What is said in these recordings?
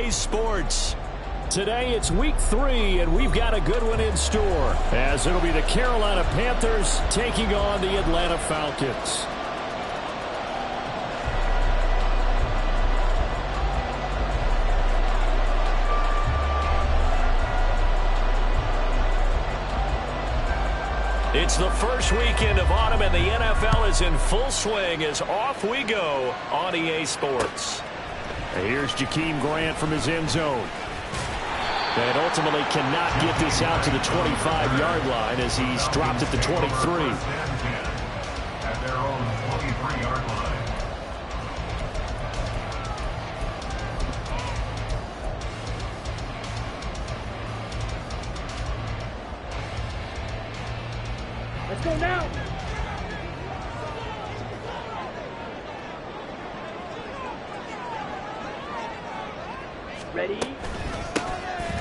Sports. Today it's week 3, and we've got a good one in store, as it'll be the Carolina Panthers taking on the Atlanta Falcons. It's the first weekend of autumn, and the NFL is in full swing as off we go on EA Sports. Here's Jakeem Grant from his end zone. And ultimately cannot get this out to the 25-yard line as he's dropped at the 23. At their own 23-yard line. Let's go now. Ready?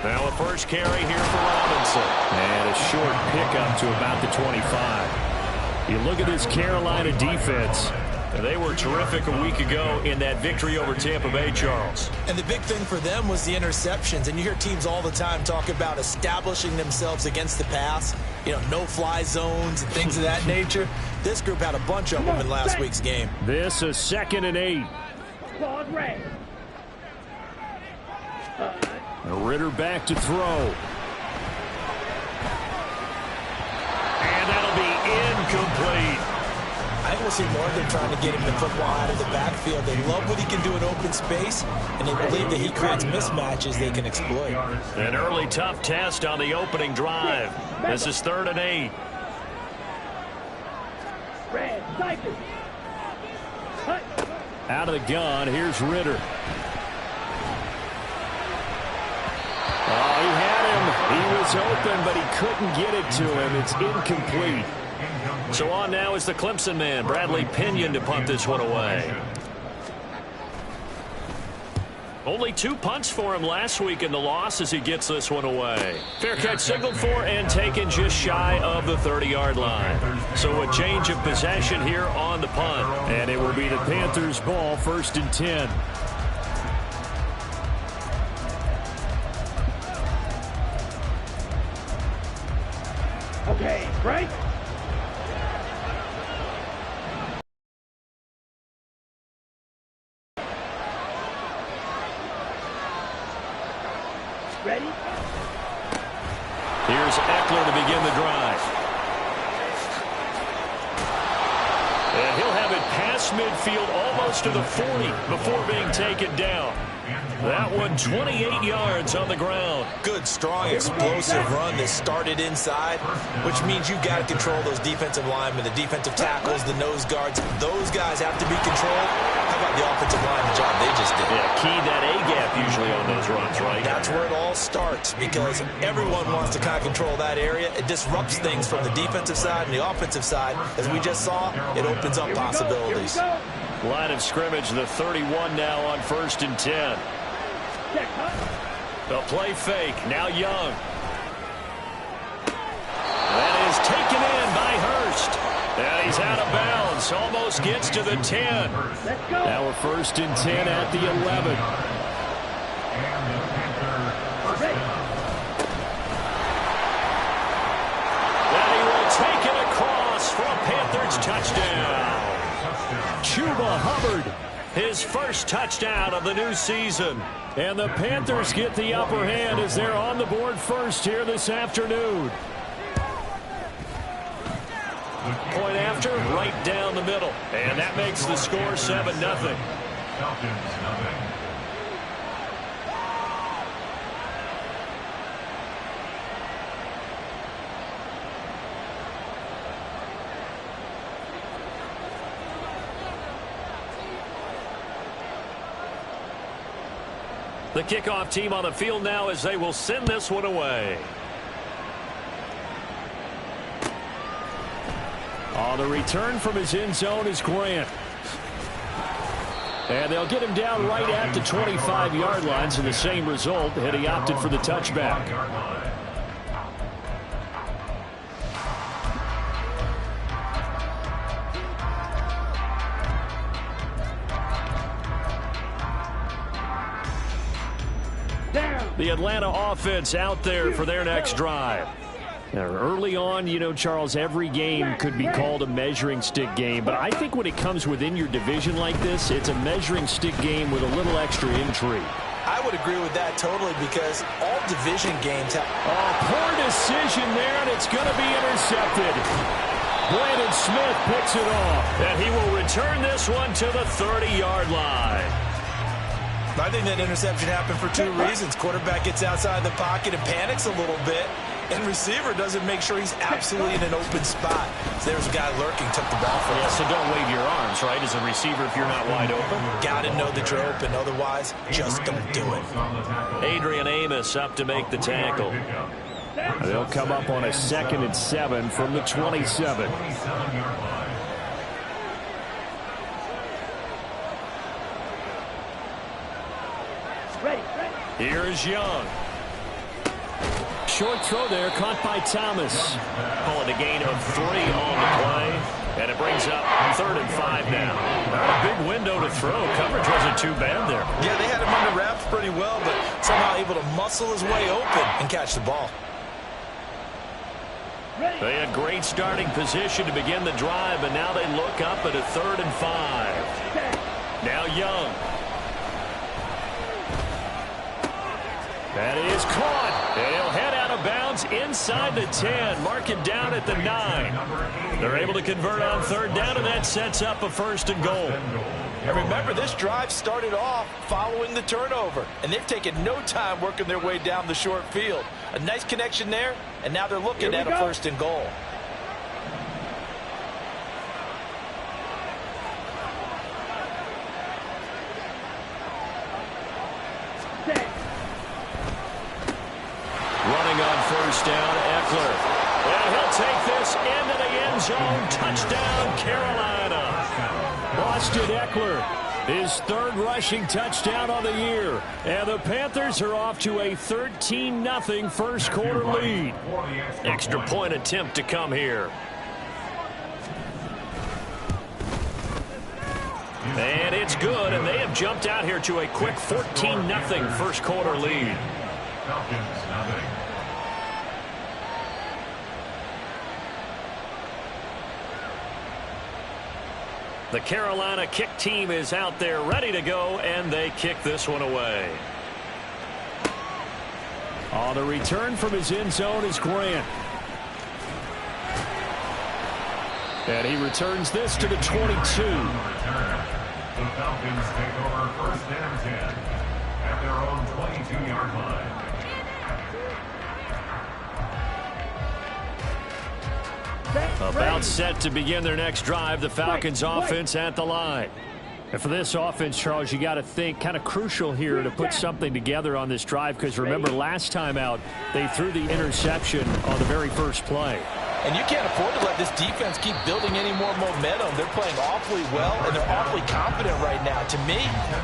Now a first carry here for Robinson. And a short pickup to about the 25. You look at this Carolina defense. They were terrific a week ago in that victory over Tampa Bay, Charles. And the big thing for them was the interceptions. And you hear teams all the time talk about establishing themselves against the pass. You know, no-fly zones and things of that nature. This group had a bunch of them in last week's game. This is 2nd and 8. Ball red. Ritter back to throw. And that'll be incomplete. I think we'll see more of them trying to get him the football out of the backfield. They love what he can do in open space, and they believe that he creates mismatches they can exploit. An early tough test on the opening drive. This is 3rd and 8. Red, cycle. Out of the gun, here's Ritter. Oh, he had him. He was open, but he couldn't get it to him. It's incomplete. So on now is the Clemson man, Bradley Pinion, to punt this one away. Only 2 punts for him last week in the loss as he gets this one away. Fair catch signaled for and taken just shy of the 30-yard line. So a change of possession here on the punt. And it will be the Panthers' ball, 1st and 10. Okay, right? Ready? Here's Eckler to begin the drive. And he'll have it past midfield almost to the 40 before being taken down. That one 28 yards on the ground. Good, strong, explosive run that started inside, which means you've got to control those defensive linemen, the defensive tackles, the nose guards. Those guys have to be controlled. How about the offensive line, the job they just did? Yeah, key that A-gap usually on those runs, right? That's where it all starts, because everyone wants to kind of control that area. It disrupts things from the defensive side and the offensive side. As we just saw, it opens up possibilities. Line of scrimmage, the 31 now on 1st and 10. The play fake, now Young. That is taken in by Hurst. And he's out of bounds, almost gets to the 10. Now we're 1st and 10 at the 11. And he will take it across for a Panthers touchdown. Chuba Hubbard, his first touchdown of the new season. And the Panthers get the upper hand as they're on the board first here this afternoon. Point after, right down the middle. And that makes the score 7-0. The kickoff team on the field now as they will send this one away. On the return from his end zone is Grant. And they'll get him down right at the 25-yard line, so the same result, and he opted for the touchback. The Atlanta offense out there for their next drive. Now, early on, you know, Charles, every game could be called a measuring stick game. But I think when it comes within your division like this, it's a measuring stick game with a little extra intrigue. I would agree with that totally because all division games have... Oh, poor decision there, and it's going to be intercepted. Brandon Smith picks it off, and he will return this one to the 30-yard line. I think that interception happened for two reasons. Quarterback gets outside the pocket and panics a little bit, and receiver doesn't make sure he's absolutely in an open spot. So there's a guy lurking, took the ball from him. Yeah, so don't wave your arms, right, as a receiver if you're not wide open. Got to know that you're open. Otherwise, just don't do it. Adrian Amos up to make the tackle. They'll come up on a 2nd and 7 from the 27. Here's Young. Short throw there, caught by Thomas. Call it a gain of 3 on the play. And it brings up 3rd and 5 now. Not a big window to throw. Coverage wasn't too bad there. Yeah, they had him under wraps pretty well, but somehow able to muscle his way open and catch the ball. They had great starting position to begin the drive, but now they look up at a 3rd and 5. Now Young. That is caught. And he'll head out of bounds inside the 10. Mark it down at the 9. They're able to convert on 3rd down, and that sets up a 1st and goal. And remember, this drive started off following the turnover, and they've taken no time working their way down the short field. A nice connection there, and now they're looking at a 1st and goal. Running on 1st down, Eckler. And he'll take this into the end zone. Touchdown, Carolina. Austin Eckler, his 3rd rushing touchdown on the year. And the Panthers are off to a 13-0 first quarter lead. Extra point attempt to come here. And it's good, and they have jumped out here to a quick 14-0 first quarter lead. The Carolina kick team is out there ready to go, and they kick this one away. On the return from his end zone is Grant. And he returns this to the 22. The Falcons take over 1st and 10 at their own 22-yard line. About set to begin their next drive. The Falcons offense at the line. And for this offense, Charles, you got to think kind of crucial here to put something together on this drive, because remember last time out they threw the interception on the very first play. And you can't afford to let this defense keep building any more momentum. They're playing awfully well, and they're awfully confident right now. To me,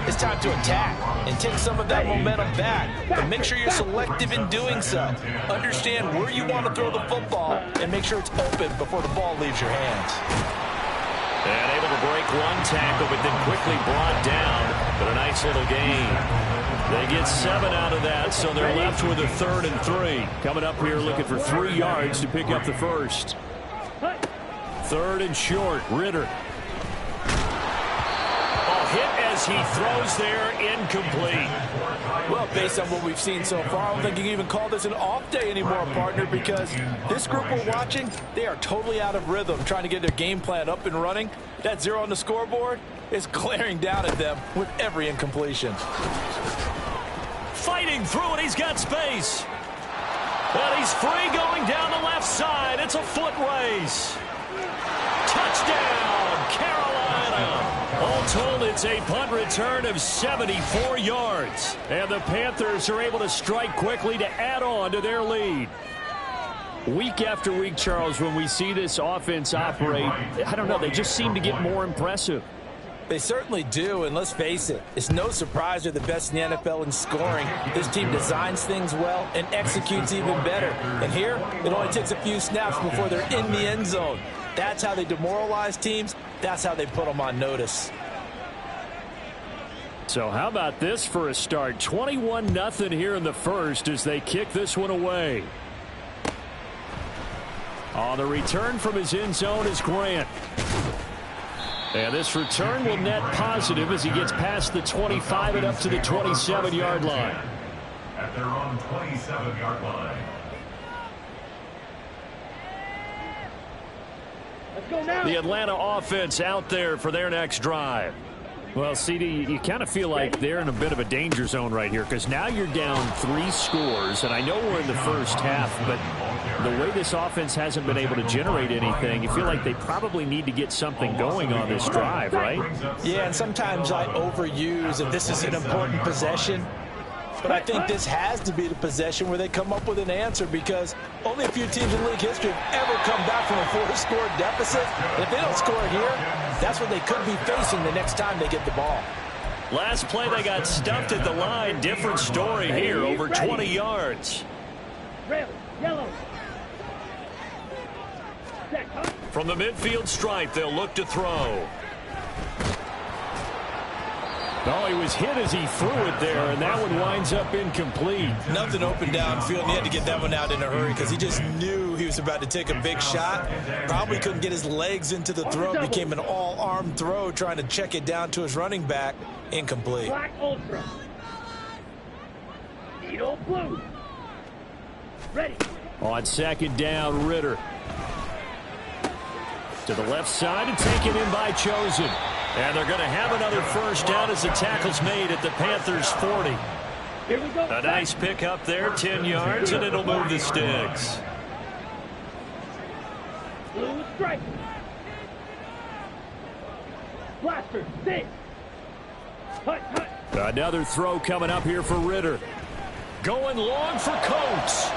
it's time to attack and take some of that momentum back. But make sure you're selective in doing so. Understand where you want to throw the football and make sure it's open before the ball leaves your hands. And able to break one tackle, but then quickly brought down. But a nice little gain. They get 7 out of that, so they're left with a 3rd and 3. Coming up here looking for 3 yards to pick up the first. 3rd and short, Ritter. A hit as he throws there, incomplete. Well, based on what we've seen so far, I don't think you can even call this an off day anymore, partner, because this group we're watching, they are totally out of rhythm, trying to get their game plan up and running. That 0 on the scoreboard is glaring down at them with every incompletion. Fighting through it, he's got space. And he's free going down the left side. It's a foot race. Touchdown, Carolina. All told, it's a punt return of 74 yards. And the Panthers are able to strike quickly to add on to their lead. Week after week, Charles, when we see this offense operate, I don't know, they just seem to get more impressive. They certainly do, and let's face it, it's no surprise they're the best in the NFL in scoring. This team designs things well and executes even better. And here, it only takes a few snaps before they're in the end zone. That's how they demoralize teams. That's how they put them on notice. So how about this for a start? 21-0 here in the first as they kick this one away. On the return from his end zone is Grant. And this return will net positive as he gets past the 25 and up to the 27-yard line. At their own 27-yard line. Let's go now. The Atlanta offense out there for their next drive. Well, CD, you kind of feel like they're in a bit of a danger zone right here because now you're down 3 scores, and I know we're in the first half, but the way this offense hasn't been able to generate anything, you feel like they probably need to get something going on this drive, right? Yeah, and sometimes I overuse if this is an important possession. But I think this has to be the possession where they come up with an answer because only a few teams in league history have ever come back from a 4-score deficit. And if they don't score here, that's what they could be facing the next time they get the ball. Last play, they got stuffed at the line. Different story here, over 20 yards. Red, yellow. Set, huh? From the midfield stripe, they'll look to throw. Oh, he was hit as he threw it there, and that one winds up incomplete. Nothing open downfield, and he had to get that one out in a hurry because he just knew he was about to take a big shot. Probably couldn't get his legs into the throw. It became an all-arm throw trying to check it down to his running back. Incomplete. Black Ultra. Needle blue. Ready. On second down, Ritter. To the left side and taken in by Chosen. And they're going to have another first down as the tackle's made at the Panthers' 40. Here we go. A nice pick up there, 10 yards, and it'll move the sticks. Blue strike. Blaster, sit. Hut, hut. Another throw coming up here for Ritter. Going long for Coates.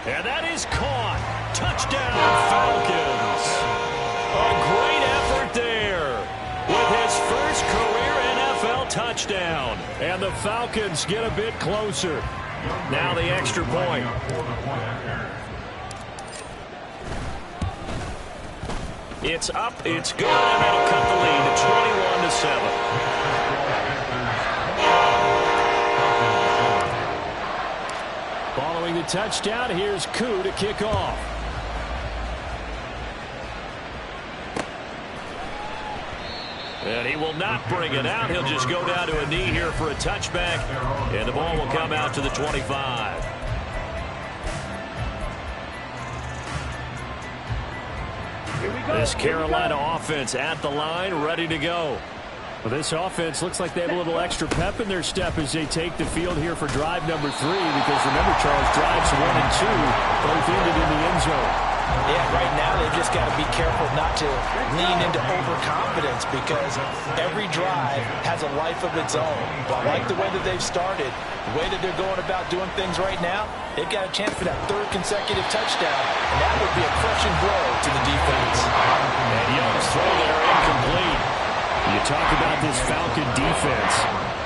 And that is caught. Touchdown, Falcons. A great effort there with his first career NFL touchdown. And the Falcons get a bit closer. Now the extra point. It's up, it's good, and that'll cut the lead to 21-7. Following the touchdown, here's Koo to kick off. And he will not bring it out. He'll just go down to a knee here for a touchback. And the ball will come out to the 25. This Carolina offense at the line, ready to go. Well, this offense looks like they have a little extra pep in their step as they take the field here for drive number 3. Because remember, Charles, drives 1 and 2 both ended in the end zone. Yeah, right now they've just got to be careful not to lean into overconfidence because every drive has a life of its own. But I like the way that they've started, the way that they're going about doing things right now. They've got a chance for that 3rd consecutive touchdown, and that would be a crushing blow to the defense. And Young's throw there incomplete. You talk about this Falcon defense.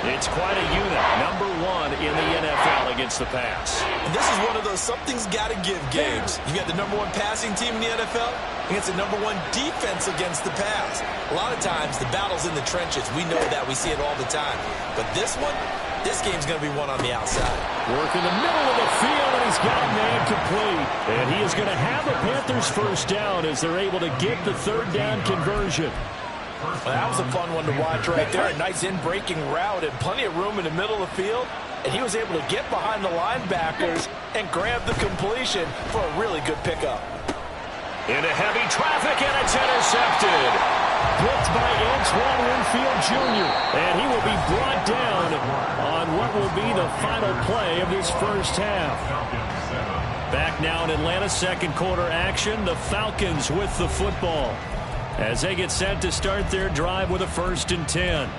It's quite a unit. Number 1 in the NFL against the pass. And this is one of those something's got to give games. You got the number 1 passing team in the NFL against the number 1 defense against the pass. A lot of times the battle's in the trenches. We know that. We see it all the time. But this one, this game's going to be won on the outside. Work in the middle of the field, and he's got a man complete. And he is going to have the Panthers first down as they're able to get the 3rd down conversion. Well, that was a fun one to watch right there. A nice in-breaking route and plenty of room in the middle of the field. And he was able to get behind the linebackers and grab the completion for a really good pickup. Into heavy traffic, and it's intercepted. Blitzed by Antoine Winfield Jr. And he will be brought down on what will be the final play of this first half. Back now in Atlanta, 2nd quarter action. The Falcons with the football as they get set to start their drive with a 1st and 10.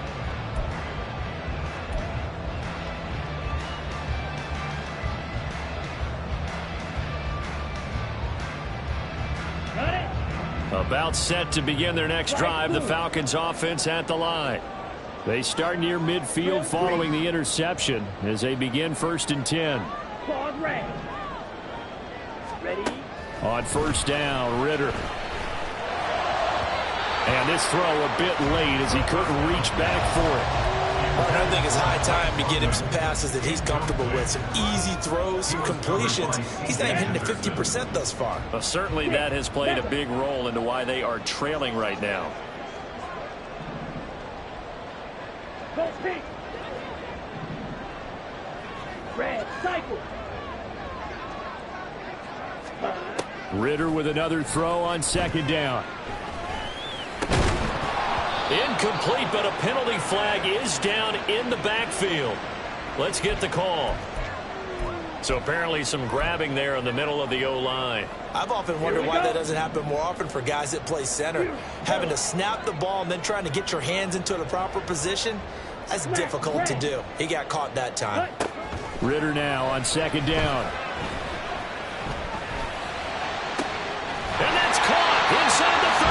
About set to begin their next drive, the Falcons offense at the line. They start near midfield following the interception as they begin 1st and 10. Ready? On 1st down, Ritter. And this throw a bit late as he couldn't reach back for it. I think it's high time to get him some passes that he's comfortable with, some easy throws, some completions. He's not even hitting to 50% thus far. Well, certainly that has played a big role into why they are trailing right now. Go pink. Red, cycle. Ridder with another throw on second down. Incomplete, but a penalty flag is down in the backfield. Let's get the call. So apparently some grabbing there in the middle of the O-line. I've often wondered why that doesn't happen more often for guys that play center. Having to snap the ball and then trying to get your hands into the proper position, that's difficult to do. He got caught that time. Ridder now on second down. And that's caught inside the 30.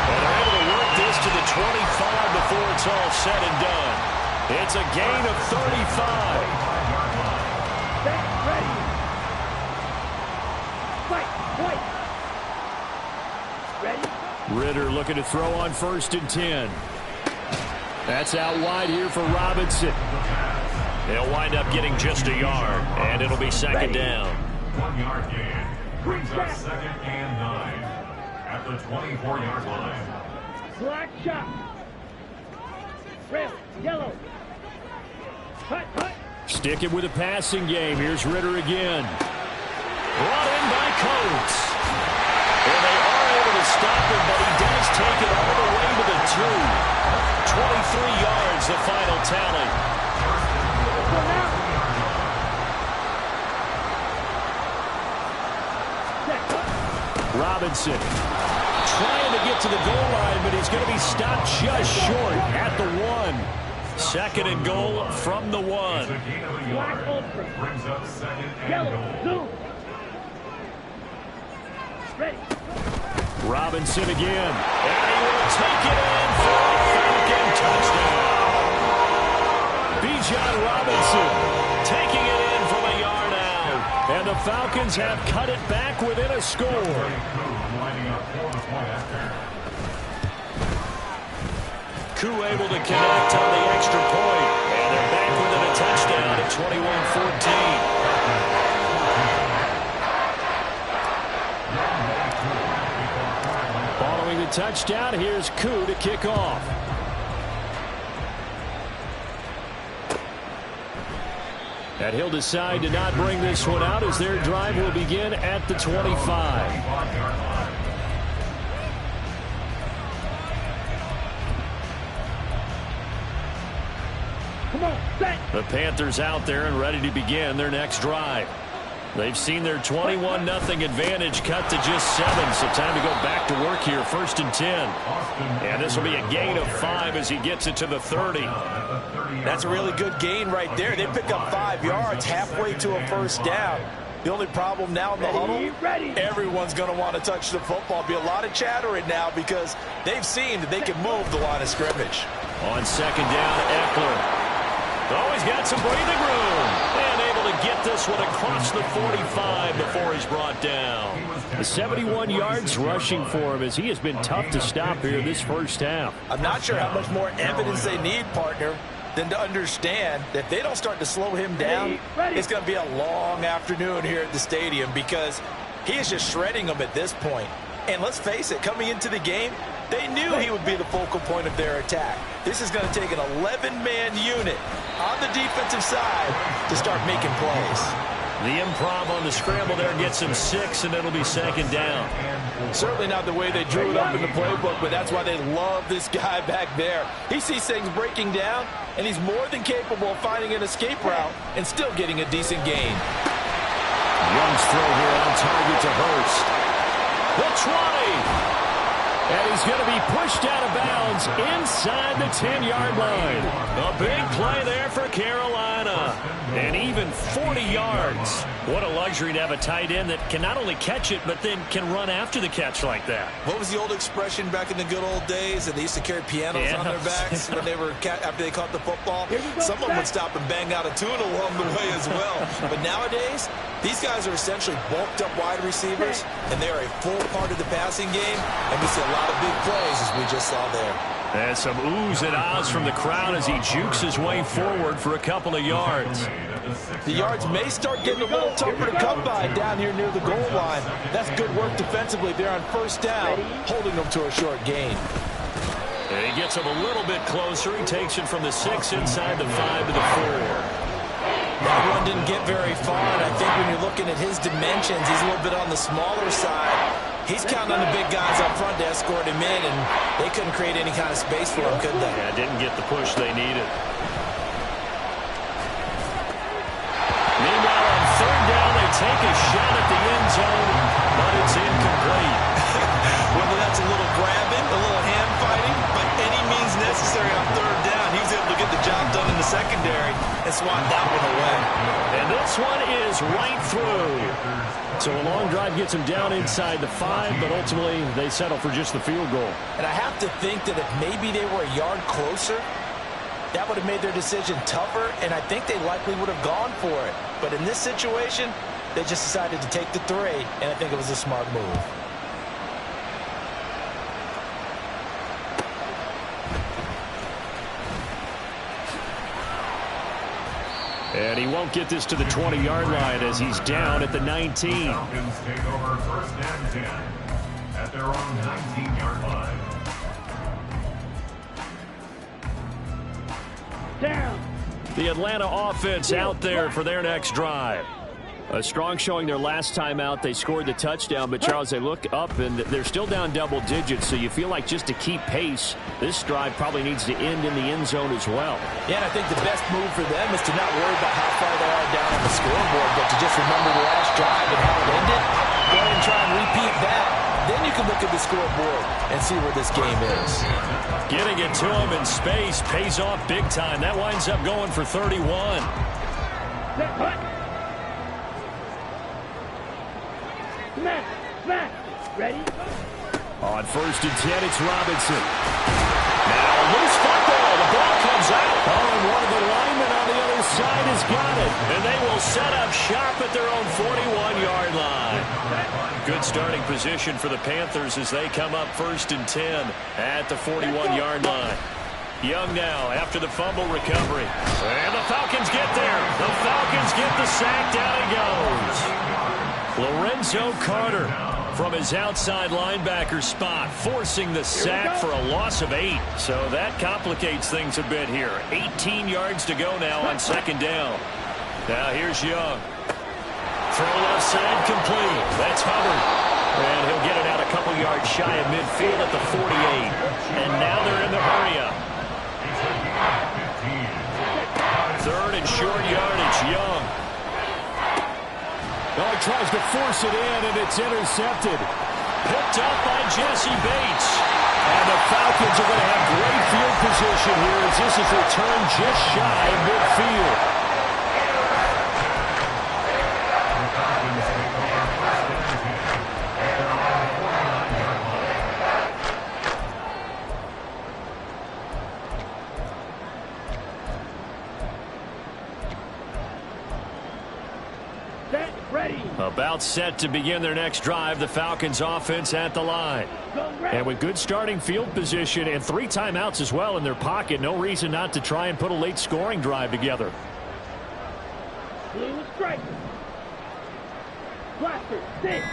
And they're able to work this to the 25 before it's all said and done. It's a gain of 35. Ready. Fight. Ready. Ridder looking to throw on 1st and 10. That's out wide here for Robinson. They'll wind up getting just a yard, and it'll be second down. 1 yard gain brings up 2nd and 9 at the 24-yard line. Black shot. Red, yellow. Hut. Sticking with a passing game. Here's Ridder again. Brought in by Coates. And they are able to stop him, but he does take it all the way to the 2. 23 yards, the final tally. Robinson trying to get to the goal line, but he's going to be stopped just short at the 1. 2nd and goal from the 1. It's a gain of a yard. Brings up 2nd and goal. Ready. Robinson again. And he will take it in for a Falcon touchdown. Bijan Robinson taking it in from a yard out. And the Falcons have cut it back within a score. Koo able to connect on the extra point. And they're back within a touchdown at 21-14. Following the touchdown, here's Koo to kick off. And he'll decide to not bring this one out as their drive will begin at the 25. The Panthers out there and ready to begin their next drive. They've seen their 21-0 advantage cut to just 7, so time to go back to work here, 1st and 10. And this will be a gain of 5 as he gets it to the 30. That's a really good gain right there. They pick up 5 yards halfway to a 1st down. The only problem now in the huddle, everyone's going to want to touch the football. Be a lot of chattering now because they've seen that they can move the line of scrimmage. On 2nd down, Eckler. Oh, he's got some breathing room. And able to get this one across the 45 before he's brought down. The 71 yards rushing for him as he has been tough to stop here this 1st half. I'm not sure how much more evidence they need, partner, than to understand that if they don't start to slow him down, it's going to be a long afternoon here at the stadium because he is just shredding them at this point. And let's face it, coming into the game, they knew he would be the focal point of their attack. This is going to take an 11-man unit on the defensive side to start making plays. The improv on the scramble there gets him 6, and it'll be 2nd down. Certainly not the way they drew it up in the playbook, but that's why they love this guy back there. He sees things breaking down, and he's more than capable of finding an escape route and still getting a decent gain. Young's throw here on target to Hurst. The 20. And he's going to be pushed out of bounds inside the 10-yard line. A big play there for Carolina. And even 40 yards. What a luxury to have a tight end that can not only catch it, but then can run after the catch like that. What was the old expression back in the good old days? And they used to carry pianos on their backs when they were after they caught the football. Someone would stop and bang out a tune along the way as well. But nowadays, these guys are essentially bulked up wide receivers, and they are a full part of the passing game. And we see a lot of big plays as we just saw there. And some oohs and ahs from the crowd as he jukes his way forward for a couple of yards. The yards may start getting a little tougher to come by down here near the goal line. That's good work defensively there on first down, holding them to a short gain. And he gets him a little bit closer. He takes it from the 6 inside the 5 to the 4. That run didn't get very far, and I think when you're looking at his dimensions, he's a little bit on the smaller side. He's counting on the big guys up front to escort him in, and they couldn't create any kind of space for him, could they? Yeah, didn't get the push they needed. Meanwhile, on third down, they take a shot at the end zone, but it's incomplete. Whether that's a little grabbing, a little hand fighting, by any means necessary on third down, he was able to get the job done in the secondary and swat that one away. And this one is right through. So a long drive gets them down inside the 5, but ultimately they settle for just the field goal. And I have to think that if maybe they were a yard closer, that would have made their decision tougher, and I think they likely would have gone for it. But in this situation, they just decided to take the 3, and I think it was a smart move. And he won't get this to the 20-yard line as he's down at the 19. Falcons take over 1st and 10 at their own 19-yard line. Down. The Atlanta offense out there for their next drive. A strong showing their last time out. They scored the touchdown, but Charles, they look up and they're still down double digits, so you feel like just to keep pace, this drive probably needs to end in the end zone as well. Yeah, and I think the best move for them is to not worry about how far they are down on the scoreboard, but to just remember the last drive and how it ended. Go ahead and try and repeat that. Then you can look at the scoreboard and see where this game is. Getting it to him in space pays off big time. That winds up going for 31. Set, hut. Smash, smash. Ready? On 1st and 10, it's Robinson. Now a loose football. The ball comes out. Oh, and one of the linemen on the other side has got it. And they will set up shop at their own 41-yard line. Good starting position for the Panthers as they come up 1st and 10 at the 41-yard line. Young now after the fumble recovery. And the Falcons get there. The Falcons get the sack. Down he goes. Lorenzo Carter from his outside linebacker spot, forcing the sack for a loss of 8. So that complicates things a bit here. 18 yards to go now on 2nd down. Now here's Young. Throw left side complete. That's Hubbard. And he'll get it out a couple yards shy of midfield at the 48. And now they're in the hurry-up. 3rd and short yardage, Young. Oh, he tries to force it in, and it's intercepted. Picked up by Jesse Bates. And the Falcons are going to have great field position here as this is returned just shy of midfield. Set, ready. About set to begin their next drive, the Falcons offense at the line. Go ready. And with good starting field position and 3 timeouts as well in their pocket, no reason not to try and put a late scoring drive together. Blue strike. Blaster, sit.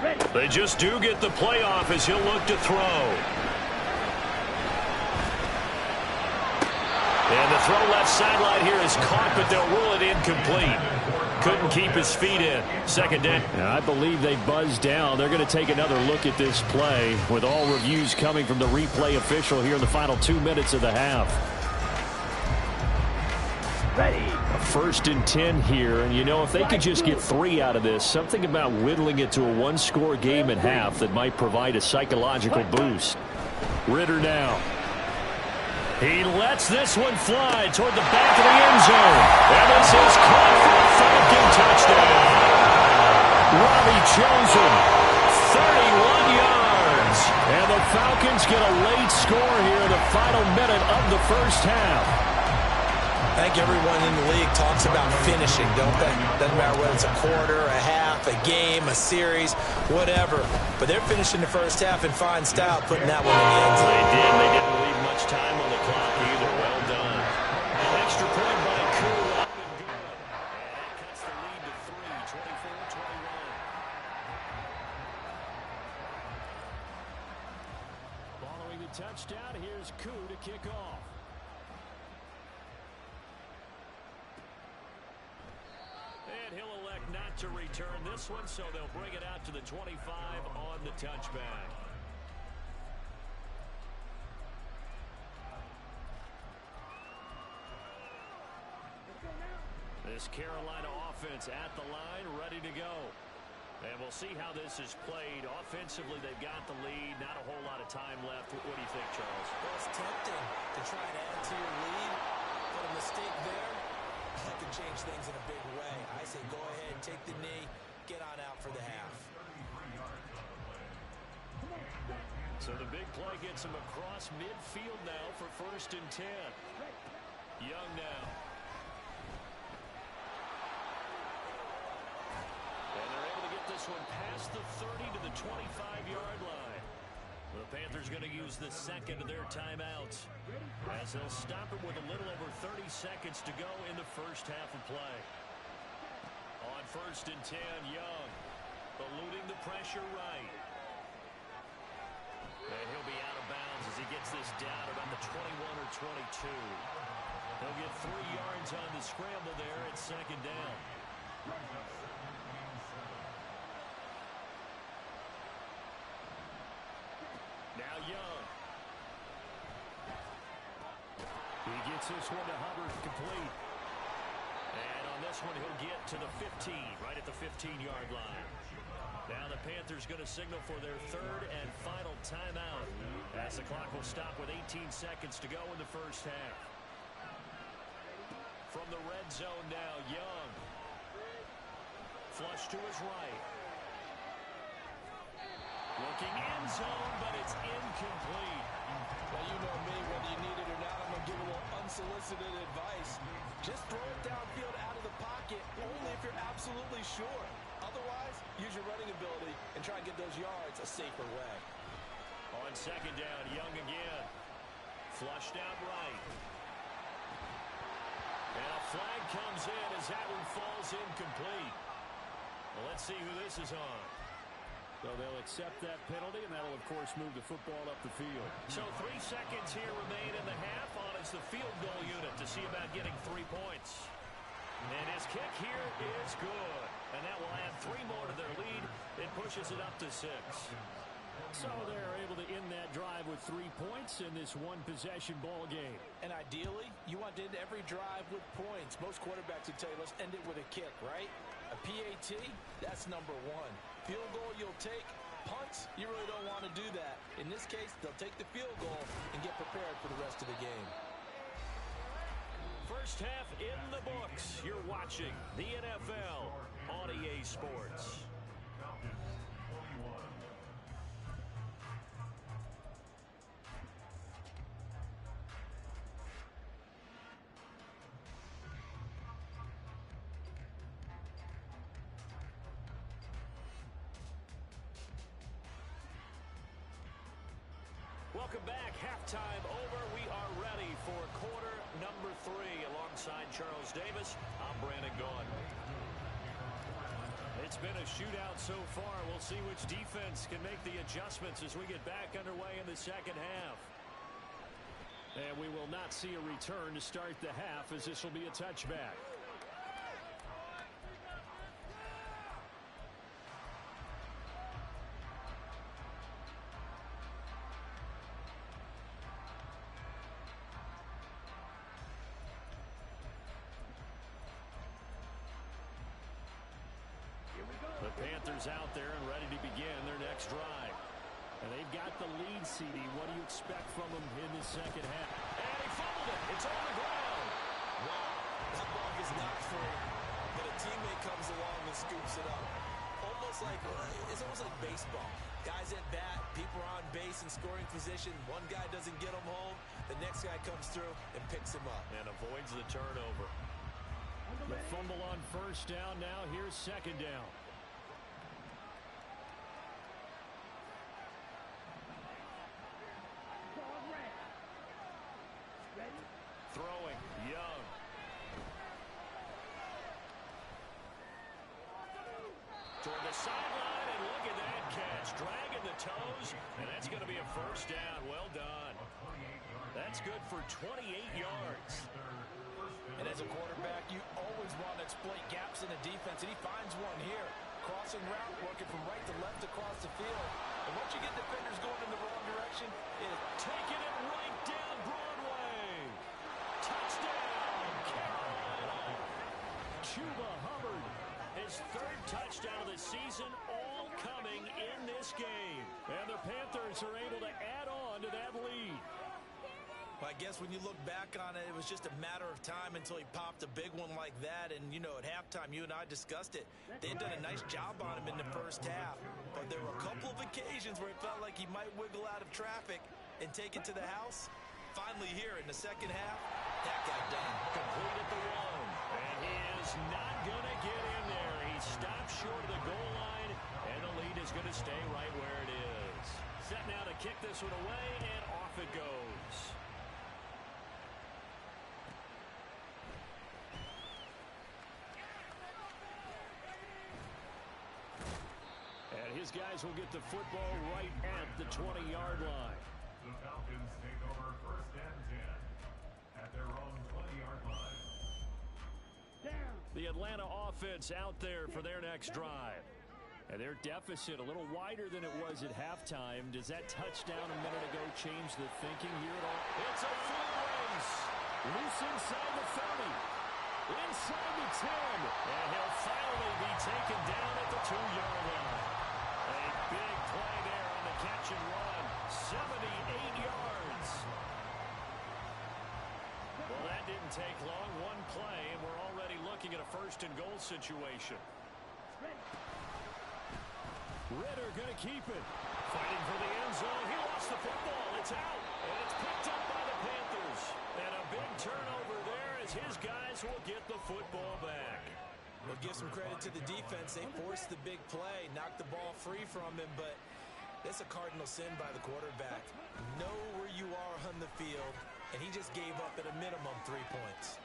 Ready. They just do get the playoff as he'll look to throw. And the throw left sideline here is caught, but they'll rule it incomplete. Couldn't keep his feet in. 2nd down. I believe they buzzed down. They're going to take another look at this play with all reviews coming from the replay official here in the final 2 minutes of the half. Ready. A 1st and 10 here, and you know, if they could just get 3 out of this, something about whittling it to a 1-score game at half that might provide a psychological boost. Ridder now. He lets this one fly toward the back of the end zone. And this is caught for a Falcon touchdown. Robbie Chosen, 31 yards. And the Falcons get a late score here in the final minute of the 1st half. I think everyone in the league talks about finishing, don't they? Doesn't matter whether it's a quarter, a half, a game, a series, whatever. But they're finishing the first half in fine style, putting that one in the end zone. They did. They didn't leave much time on the clock either. Well done. An extra point by Koo. Up and good. And it cuts the lead to 3, 24-21. Following the touchdown, here's Koo to kick off. And he'll elect not to return this one, so they'll bring it out to the 25 on the touchback. This Carolina offense at the line, ready to go. And we'll see how this is played. Offensively, they've got the lead. Not a whole lot of time left. What do you think, Charles? Well, it's tempting to try and add to your lead, but a mistake there, that can change things in a big way. I say go ahead, take the knee, get on out for the half. So the big play gets him across midfield now for 1st and 10. Young now. And they're able to get this one past the 30 to the 25-yard line. The Panthers going to use the second of their timeouts, as they'll stop it with a little over 30 seconds to go in the first half of play. On 1st and 10, Young eluding the pressure right. And he'll be out of bounds as he gets this down about the 21 or 22. He'll get 3 yards on the scramble there at 2nd down. Now Young. He gets this one to Hubbard complete. And on this one, he'll get to the 15, right at the 15-yard line. Now the Panthers going to signal for their 3rd and final timeout, as the clock will stop with 18 seconds to go in the first half. From the red zone now, Young. Flush to his right. Looking end zone, but it's incomplete. Well, you know me, whether you need it or not, I'm going to give a little unsolicited advice. Just throw it downfield out of the pocket, only if you're absolutely sure. Otherwise, use your running ability and try and get those yards a safer way. On 2nd down, Young again. Flushed out right. And a flag comes in as that one falls incomplete. Well, let's see who this is on. So they'll accept that penalty, and that'll, of course, move the football up the field. So 3 seconds here remain in the half. On is the field goal unit to see about getting 3 points. And his kick here is good. And that will add 3 more to their lead. It pushes it up to 6. So they're able to end that drive with 3 points in this one-possession ball game. And ideally, you want to end every drive with points. Most quarterbacks would tell you, let's end it with a kick, right? A PAT, that's number 1. Field goal you'll take. Punts, you really don't want to do that. In this case, they'll take the field goal and get prepared for the rest of the game. First half in the books. You're watching the NFL on EA Sports. Welcome back. Halftime over. We are ready for quarter number 3. Alongside Charles Davis, I'm Brandon Gaudin. It's been a shootout so far. We'll see which defense can make the adjustments as we get back underway in the second half. And we will not see a return to start the half, as this will be a touchback. The Panthers out there and ready to begin their next drive. And they've got the lead, CD. What do you expect from them in the second half? And he fumbled it. It's on the ground. Wow, that ball is not free, but a teammate comes along and scoops it up. It's almost like baseball. Guys at bat, people are on base in scoring position. One guy doesn't get them home. the next guy comes through and picks him up. And avoids the turnover. The fumble on first down. Now here's second down. Ready? Throwing, Young. Toward the sideline, and look at that catch. Dragging the toes, and that's going to be a first down. Well done. That's good for 28 yards. And as a quarterback, you always want to exploit gaps in the defense, and he finds one here. Crossing route, working from right to left across the field. And once you get defenders going in the wrong direction, taking it right down Broadway. Touchdown, Carolina. Chuba Hubbard, his third touchdown of the season, all coming in this game. And the Panthers are able to add on to that lead. Well, I guess when you look back on it, it was just a matter of time until he popped a big one like that. And, you know, at halftime, you and I discussed it. They had done a nice job on him in the first half. But there were a couple of occasions where it felt like he might wiggle out of traffic and take it to the house. Finally here in the second half, that got done. Completed the one. And he is not going to get in there. He stopped short of the goal line, and the lead is going to stay right where it is. Set now to kick this one away, and off it goes. And his guys will get the football right at the 20-yard line. The Falcons take over first and 10 at their own 20-yard line. Down. The Atlanta offense out there for their next drive. And their deficit a little wider than it was at halftime. Does that touchdown a minute ago change the thinking here at all? It's a full race. Loose inside the 30. Inside the 10. And he'll finally be taken down at the 2-yard line. A big play there on the catch and run. 78 yards. Well, that didn't take long. One play, and we're already looking at a first-and-goal situation. Ridder going to keep it. Fighting for the end zone. He lost the football. It's out. And it's picked up by the Panthers. And a big turnover there as his guys will get the football back. We'll give some credit to the defense. They forced the big play, knocked the ball free from him, but that's a cardinal sin by the quarterback. Know where you are on the field, and he just gave up at a minimum 3 points.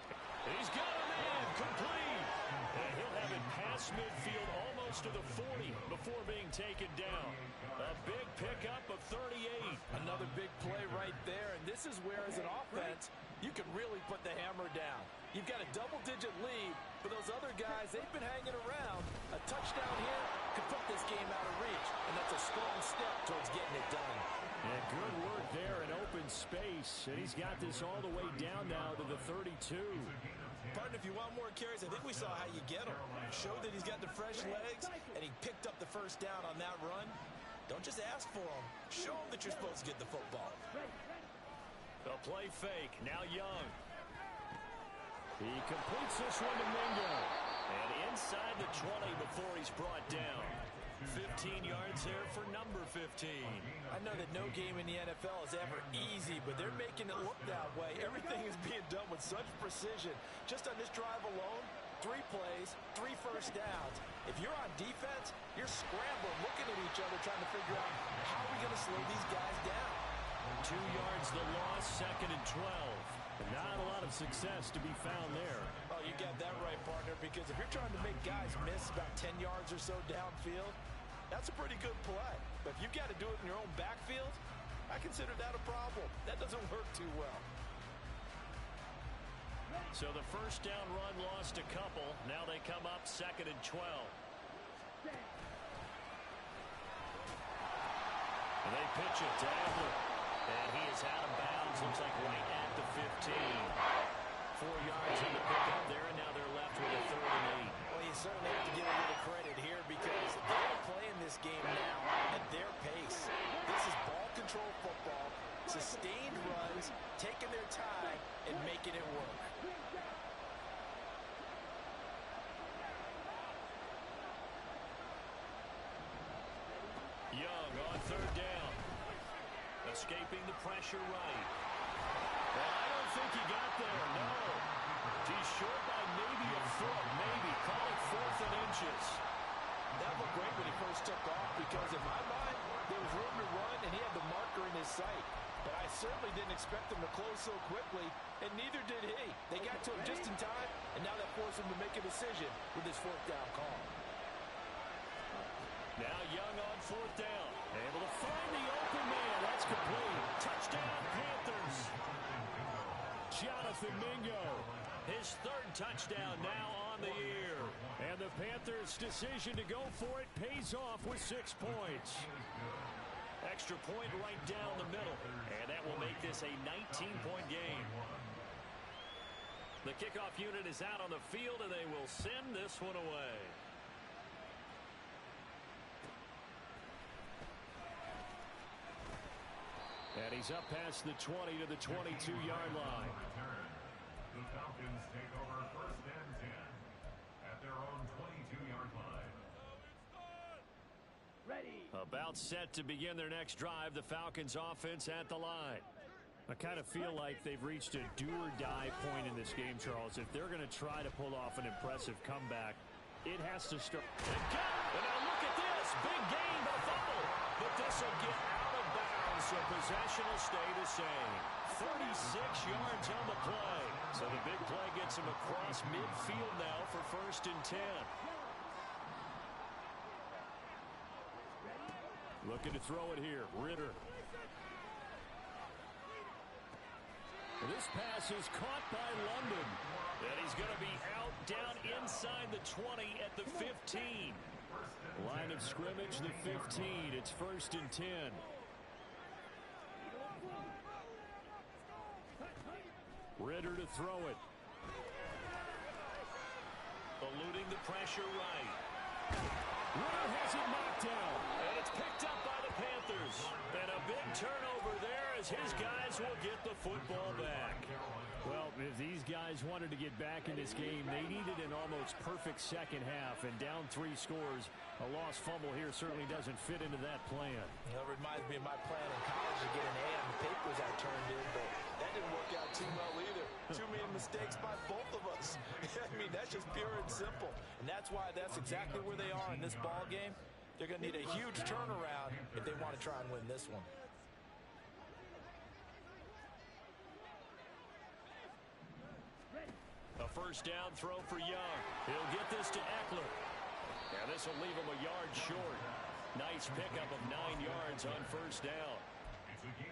He's got him in, complete. And he'll have it past midfield almost to the 40 before being taken down. A big pickup of 38. another big play right there. And this is where, as an offense, you can really put the hammer down. You've got a double-digit lead, but those other guys, they've been hanging around. A touchdown here could put this game out of reach, and that's a strong step towards getting it done. And good work there in open space. And he's got this all the way down now to the 32. Partner, if you want more carries, I think we saw how you get him. Show that he's got the fresh legs, and he picked up the first down on that run. Don't just ask for him. Show him that you're supposed to get the football. The play fake. Now Young. He completes this one to Mingo. And inside the 20 before he's brought down. 15 yards there for number 15. I know that no game in the NFL is ever easy, but they're making it look that way. Everything is being done with such precision. Just on this drive alone, 3 plays, 3 first downs. If you're on defense, you're scrambling, looking at each other, trying to figure out how are we going to slow these guys down. 2 yards the loss, 2nd and 12. Not a lot of success to be found there. Oh, you got that right, partner, because if you're trying to make guys miss about 10 yards or so downfield, that's a pretty good play. But if you've got to do it in your own backfield, I consider that a problem. That doesn't work too well. So the first down run lost a couple. Now they come up 2nd and 12. And they pitch it to Adler. And he is out of bounds. Looks like right at the 15. 4 yards in the pickup there, and now they're left with a 3rd and 8. Well, you certainly have to give a little credit here because they're playing this game now at their pace. This is ball control football, sustained runs, taking their time, and making it work. Young on 3rd down. Escaping the pressure right. think he got there? No. He's short by maybe a foot, maybe. Call it 4th and inches. That looked great when he first took off because in my mind, there was room to run and he had the marker in his sight. But I certainly didn't expect him to close so quickly, and neither did he. They got to him just in time, and now that forced him to make a decision with his 4th down call. Now Young on 4th down. Able to find the open man. That's complete. Touchdown, Panthers. Jonathan Mingo. His 3rd touchdown now on the year. And the Panthers' decision to go for it pays off with 6 points. Extra point right down the middle. And that will make this a 19-point game. The kickoff unit is out on the field, and they will send this one away. And he's up past the 20 to the 22-yard line. The Falcons take over 1st and 10 at their own 22-yard line. Ready. About set to begin their next drive, the Falcons offense at the line. I kind of feel like they've reached a do-or-die point in this game, Charles. If they're going to try to pull off an impressive comeback, it has to start. And now look at this. Big gain, but fumble. But this will get out of bounds, so possession will stay the same. 36 yards on the play. So the big play gets him across midfield now for 1st and 10. Looking to throw it here. Ridder. This pass is caught by London. And he's going to be out down inside the 20 at the 15. Line of scrimmage, the 15. It's 1st and 10. Ridder to throw it. Eluding the pressure right. Ridder has it knocked down. And it's picked up by the Panthers. And a big turnover there as his guys will get the football back. Well, if these guys wanted to get back in this game, they needed an almost perfect second half. And down 3 scores, a lost fumble here certainly doesn't fit into that plan. You know, it reminds me of my plan in college to get an A on the papers I turned in, but that didn't work out too well either. Too many mistakes by both of us. I mean, that's just pure and simple. And that's why that's exactly where they are in this ball game. They're going to need a huge turnaround if they want to try and win this one. A 1st down throw for Young. He'll get this to Eckler. Yeah, this will leave him a yard short. Nice pickup of 9 yards on 1st down.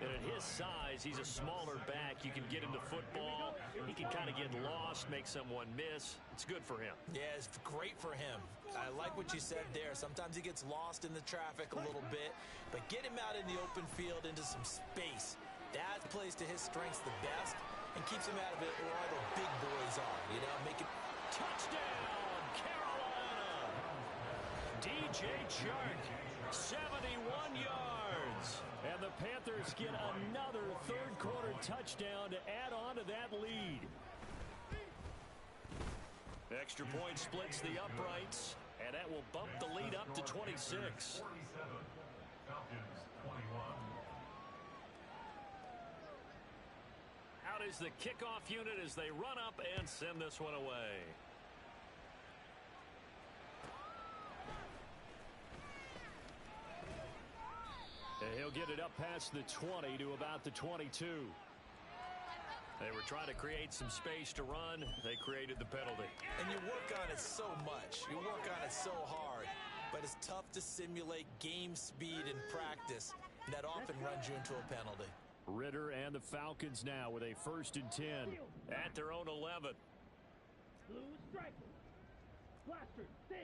And at his size, he's a smaller back. You can get him to football. He can kind of get lost, make someone miss. It's good for him. Yeah, it's great for him. I like what you said there. Sometimes he gets lost in the traffic a little bit, but get him out in the open field into some space. That plays to his strengths the best and keeps him out of it where all the big boys are. You know, make it. Touchdown, Carolina! DJ Chark, 71 yards. And the Panthers get another 3rd quarter touchdown to add on to that lead. Extra point splits the uprights, and that will bump the lead up to 26. 47, Falcons 21. Out is the kickoff unit as they run up and send this one away. And he'll get it up past the 20 to about the 22. They were trying to create some space to run. They created the penalty. And you work on it so much. You work on it so hard. But it's tough to simulate game speed in practice. And that often runs you into a penalty. Ridder and the Falcons now with a 1st and 10 at their own 11. Blue striker. Blaster. 6.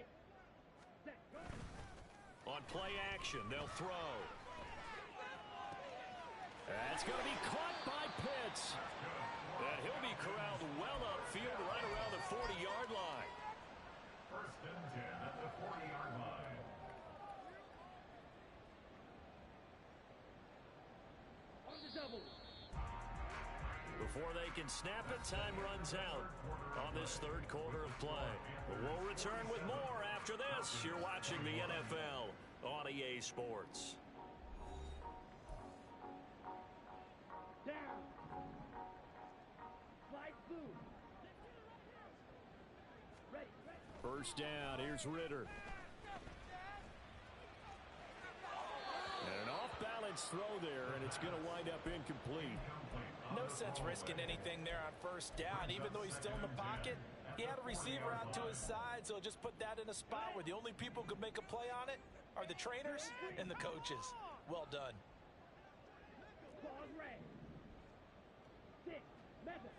Set. Go. On play action, they'll throw. That's going to be caught by Pitts. And he'll be corralled well upfield right around the 40-yard line. 1st and 10 at the 40-yard line. On the double. Before they can snap it, time runs out on this 3rd quarter of play. We'll return with more after this. You're watching the NFL on EA Sports. Down. First down. Here's Ritter. And an off-balance throw there, and it's going to wind up incomplete. No sense risking anything there on first down. Even though he's still in the pocket, he had a receiver out to his side, so just put that in a spot where the only people who could make a play on it are the trainers and the coaches. Well done. Ball red. 6, Method.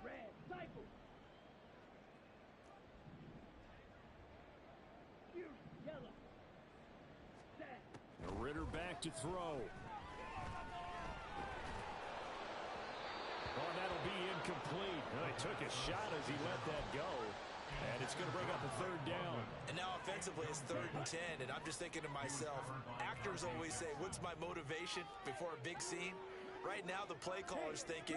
Red, cycle. Fury, yellow. Set. Ritter back to throw. Oh, that'll be incomplete. Well, he took a shot as he let that go. And it's going to bring up a third down. And now offensively it's 3rd and 10. And I'm just thinking to myself, actors always say, what's my motivation before a big scene? Right now the play caller's thinking,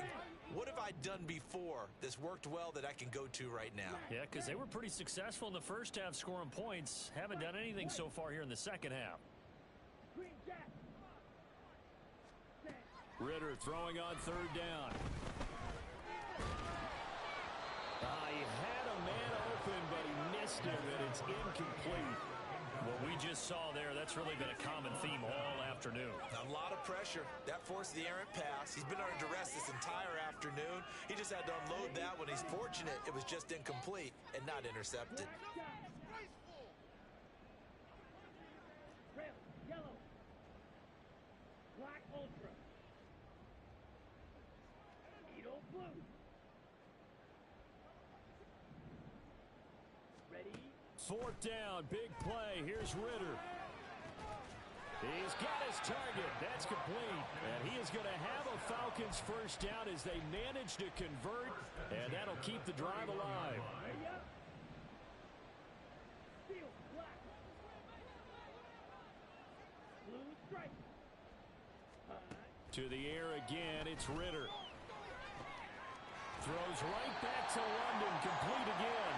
what have I done before that's worked well that I can go to right now? Yeah, because they were pretty successful in the first half scoring points. Haven't done anything so far here in the second half. Green jack. Set. Ritter throwing on 3rd down. He had a man open, but he missed him, and it's incomplete. What we just saw there, that's really been a common theme all afternoon. A lot of pressure. That forced the errant pass. He's been under duress this entire afternoon. He just had to unload that one. He's fortunate it was just incomplete and not intercepted. Red, yellow. Black ultra. Edo blue. Ready? 4th down, big play. Here's Ritter. He's got his target. That's complete. And he is going to have a Falcons first down as they manage to convert. And that'll keep the drive alive. Ready up. Steel, black. Blue stripe. To the air again, it's Ritter. Throws right back to London, complete again.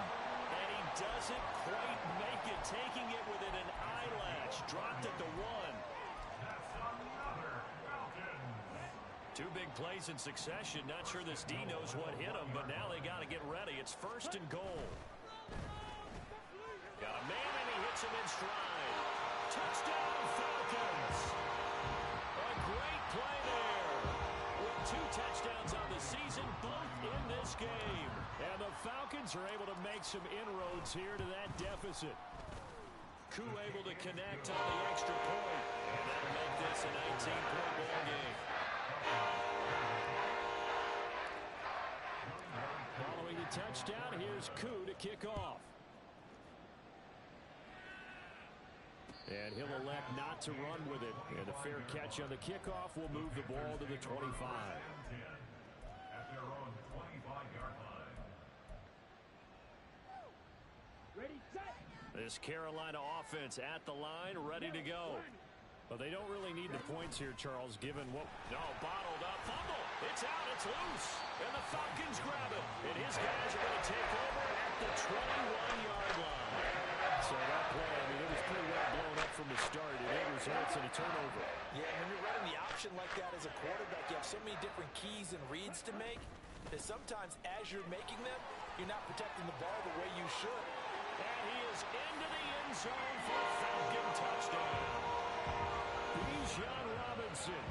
And he doesn't quite make it, taking it within an eyelash. Dropped at the 1. That's another Falcons. 2 big plays in succession. Not sure this D knows what hit him, but now they got to get ready. It's 1st and goal. Got a man, and he hits him in stride. Touchdown, Falcons. A great play there. With 2 touchdowns on the season, both in this game. And the Falcons are able to make some inroads here to that deficit. Koo able to connect on the extra point. And that'll make this a 19-point ball game. Following the touchdown, here's Koo to kick off. And he'll elect not to run with it. And a fair catch on the kickoff will move the ball to the 25. At their own 25-yard line. Ready, set. This Carolina offense at the line, ready to go. But they don't really need the points here, Charles, given what... No, bottled up. Fumble. It's out. It's loose. And the Falcons grab it. And his guys are going to take over at the 21-yard line. So that play, I mean, it was pretty well blown up from the start. It results in a turnover. Yeah, when you're running the option like that as a quarterback, you have so many different keys and reads to make that sometimes as you're making them, you're not protecting the ball the way you should. And he is into the end zone for a Falcon touchdown. Bijan Robinson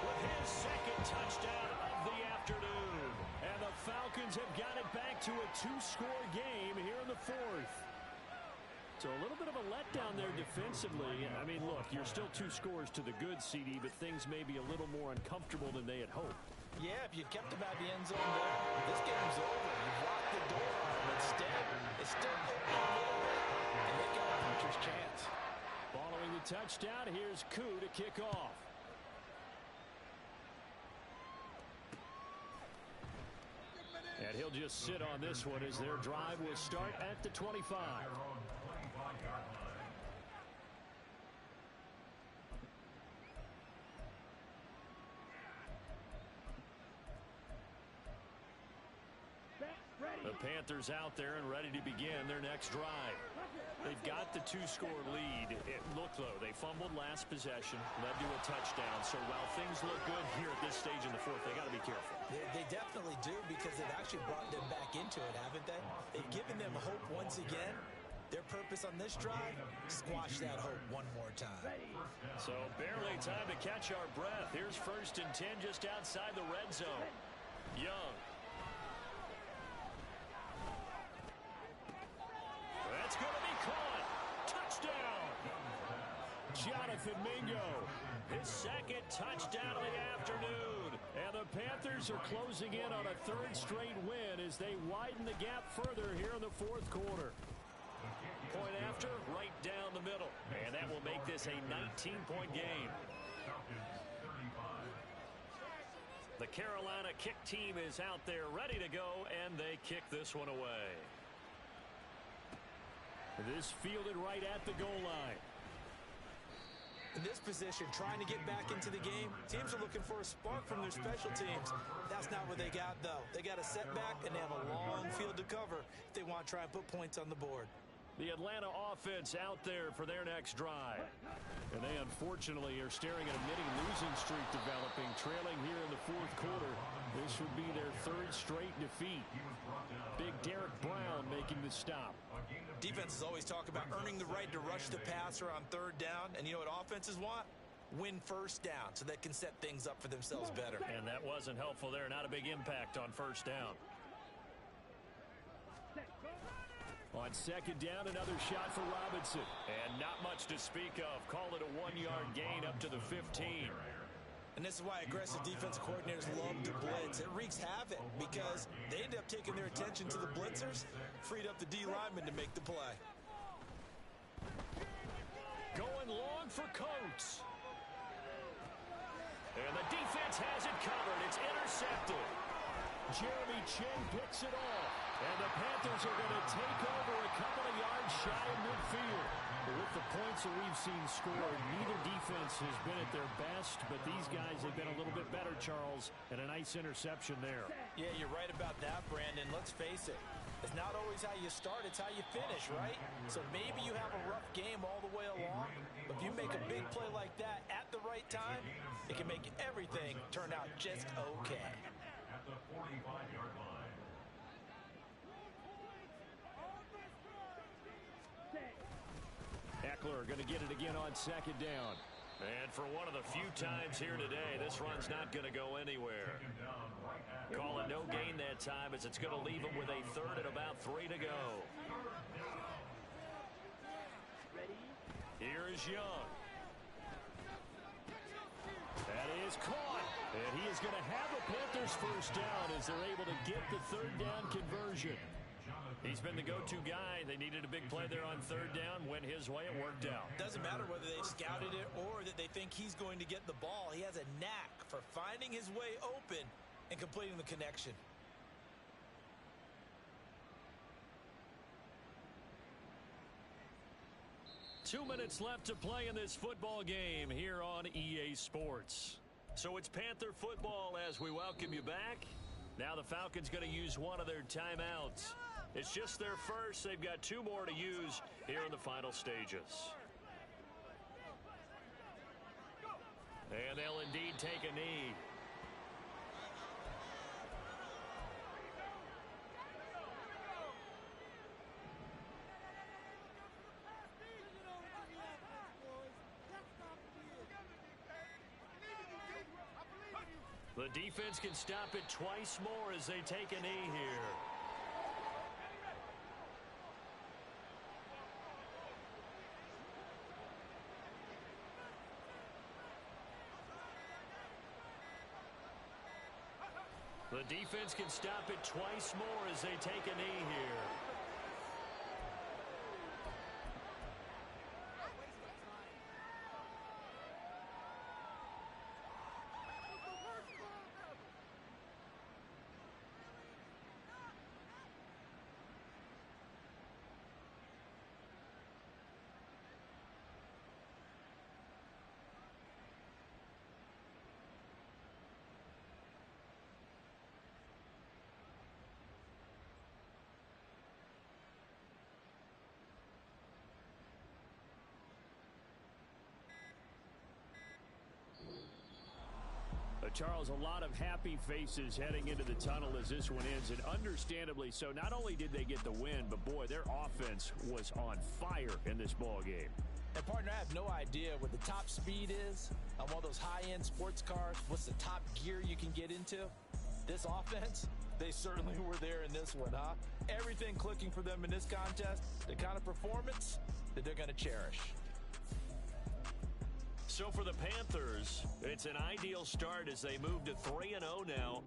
with his 2nd touchdown of the afternoon. And the Falcons have got it back to a 2-score game here in the 4th. So a little bit of a letdown there defensively. I mean, look, you're still 2 scores to the good, CD, but things may be a little more uncomfortable than they had hoped. Yeah, if you kept them out of the end zone there, this game's over. You've locked the door on them. Instead, it's still open a little bit, and they got a puncher's chance. Following the touchdown, here's Koo to kick off. And he'll just sit on this one as their drive will start at the 25. Their own 25-yard line. Set. Ready. The Panthers out there and ready to begin their next drive. They've got the two-score lead. It looked low. They fumbled last possession, led to a touchdown. So while things look good here at this stage in the fourth, they got to be careful. They definitely do, because they've actually brought them back into it, haven't they? They've given them hope once again. Their purpose on this drive, squash that hope one more time. So barely time to catch our breath. Here's 1st and 10 just outside the red zone. Young. That's going to be caught. Touchdown. Jonathan Mingo. His 2nd touchdown of the afternoon. And the Panthers are closing in on a 3rd straight win as they widen the gap further here in the 4th quarter. Point after, right down the middle. And that will make this a 19-point game. The Carolina kick team is out there ready to go, and they kick this one away. This fielded right at the goal line. In this position, trying to get back into the game, teams are looking for a spark from their special teams. That's not what they got, though. They got a setback, and they have a long field to cover if they want to try and put points on the board. The Atlanta offense out there for their next drive. And they unfortunately are staring at a mini losing streak developing, trailing here in the 4th quarter. This would be their 3rd straight defeat. Big Derek Brown making the stop. Defenses always talk about earning the right to rush the passer on 3rd down. And you know what offenses want? Win 1st down so they can set things up for themselves better. And that wasn't helpful there. Not a big impact on 1st down. On 2nd down, another shot for Robinson. And not much to speak of. Call it a 1-yard gain up to the 15. And this is why aggressive defense coordinators love to blitz. It wreaks havoc because they end up taking their attention to the blitzers, freed up the D lineman to make the play. Going long for Coates. And the defense has it covered. It's intercepted. Jeremy Chinn picks it off. And the Panthers are going to take over a couple of yards shy of midfield. With the points that we've seen scored, neither defense has been at their best, but these guys have been a little bit better, Charles, and a nice interception there. Yeah, you're right about that, Brandon. Let's face it. It's not always how you start, it's how you finish, right? So maybe you have a rough game all the way along, but if you make a big play like that at the right time, it can make everything turn out just okay. At the 45-yard line. Eckler going to get it again on 2nd down. And for one of the few times here today, this run's not going to go anywhere. Call it no gain that time as it's going to leave him with a 3rd and about 3 to go. Here is Young. That is caught. And he is going to have a Panthers 1st down as they're able to get the 3rd down conversion. He's been the go-to guy. They needed a big play there on 3rd down. Went his way. It worked out. Doesn't matter whether they've scouted it or that they think he's going to get the ball. He has a knack for finding his way open and completing the connection. Two minutes left to play in this football game here on EA Sports. So it's Panther football as we welcome you back. Now the Falcons going to use one of their timeouts. It's just their first. They've got 2 more to use here in the final stages. And they'll indeed take a knee. The defense can stop it twice more as they take a knee here. The defense can stop it twice more as they take a knee here. Charles, a lot of happy faces heading into the tunnel as this one ends, and understandably so. Not only did they get the win, but, boy, their offense was on fire in this ball game. And, partner, I have no idea what the top speed is on one of those high-end sports cars. What's the top gear you can get into? This offense, they certainly were there in this one, huh? Everything clicking for them in this contest, the kind of performance that they're going to cherish. So for the Panthers, it's an ideal start as they move to 3-0 now.